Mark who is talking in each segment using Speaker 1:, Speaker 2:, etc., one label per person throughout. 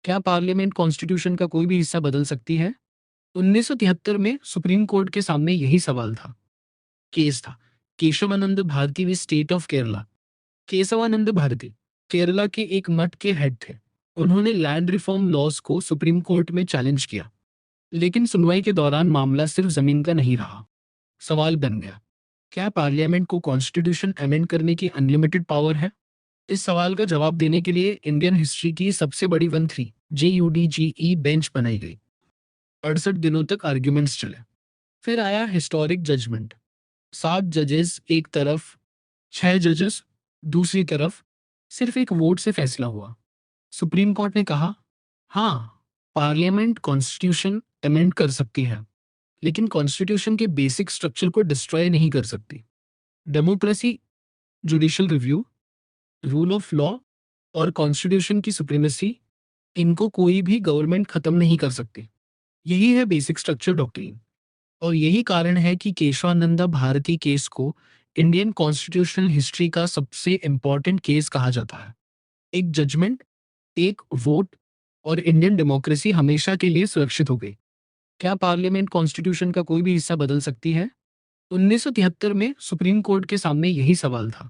Speaker 1: क्या parliament constitution का कोई भी हिस्सा बदल सकती है? 1973 में सुप्रीम कोर्ट के सामने यही सवाल था। केस था केशवानंद भारती व स्टेट ऑफ केरला। केशवानंद भारती केरला के एक मठ के हेड थे। उन्होंने लैंड रिफॉर्म लॉज को सुप्रीम कोर्ट में चैलेंज किया, लेकिन सुनवाई के दौरान मामला सिर्फ जमीन का नहीं रहा। सवाल बन गया, क्या पार्लियामेंट को कॉन्स्टिट्यूशन अमेंड करने की अनलिमिटेड पावर है? इस सवाल का जवाब देने के लिए इंडियन हिस्ट्री की सबसे बड़ी 13 JUDGE बेंच बनाई गई। 68 दिनों तक आर्ग्यूमेंट्स चले। फिर आया हिस्टोरिक जजमेंट। 7 जजेस एक तरफ, 6 जजेस दूसरी तरफ। सिर्फ एक वोट से फैसला हुआ। सुप्रीम कोर्ट ने कहा, हाँ, पार्लियामेंट कॉन्स्टिट्यूशन अमेंड कर सकती है, लेकिन कॉन्स्टिट्यूशन के बेसिक स्ट्रक्चर को डिस्ट्रॉय नहीं कर सकती। Democracy, judicial review, rule of law और कॉन्स्टिट्यूशन की सुप्रीमेसी, इनको कोई भी गवर्नमेंट खत्म नहीं कर सकती। यही है बेसिक स्ट्रक्चर डॉक्ट्रिन। और यही कारण है कि केशवानंदा भारती केस को इंडियन कॉन्स्टिट्यूशनल हिस्ट्री का सबसे इंपॉर्टेंट केस कहा जाता है। एक जजमेंट, एक वोट और इंडियन डेमोक्रेसी हमेशा के लिए सुरक्षित हो गई। क्या पार्लियामेंट कॉन्स्टिट्यूशन का कोई भी हिस्सा बदल सकती है? 1973 में सुप्रीम कोर्ट के सामने यही सवाल था।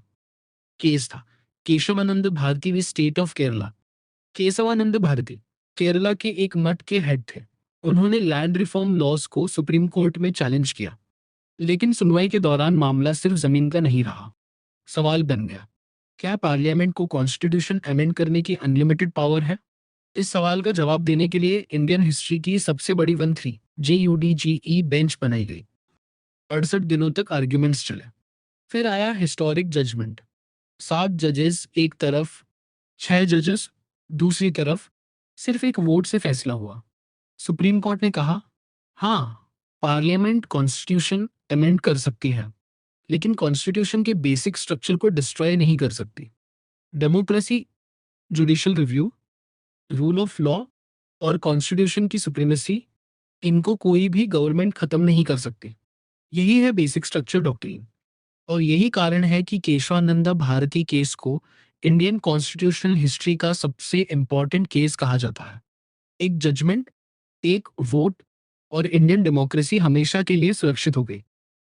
Speaker 1: केस था केशवानंद भारती व स्टेट ऑफ केरला। केशवानंद भारती केरला के एक मठ के हेड थे। उन्होंने लैंड रिफॉर्म लॉज को सुप्रीम कोर्ट में चैलेंज किया, लेकिन सुनवाई के दौरान मामला सिर्फ जमीन का नहीं रहा। सवाल बन गया, क्या पार्लियामेंट को कॉन्स्टिट्यूशन अमेंड करने की अनलिमिटेड पावर है? इस सवाल का जवाब देने के लिए इंडियन हिस्ट्री की सबसे बड़ी 13 JUDGE बेंच बनाई गई। 68 दिनों तक आर्ग्यूमेंट्स चले। फिर आया हिस्टोरिक जजमेंट। 7 जजेस एक तरफ, 6 जजेस दूसरी तरफ। सिर्फ एक वोट से फैसला हुआ। सुप्रीम कोर्ट ने कहा, हाँ, पार्लियामेंट कॉन्स्टिट्यूशन अमेंड कर सकती है, लेकिन कॉन्स्टिट्यूशन के बेसिक स्ट्रक्चर को डिस्ट्रॉय नहीं कर सकती। Democracy, judicial review, rule of law और कॉन्स्टिट्यूशन की सुप्रीमेसी, इनको कोई भी गवर्नमेंट खत्म नहीं कर सकती। यही है बेसिक स्ट्रक्चर डॉक्ट्रिन। और यही कारण है कि केशवानंदा भारती केस को इंडियन कॉन्स्टिट्यूशनल हिस्ट्री का सबसे इंपॉर्टेंट केस कहा जाता है। एक जजमेंट, एक वोट और इंडियन डेमोक्रेसी हमेशा के लिए सुरक्षित हो गई।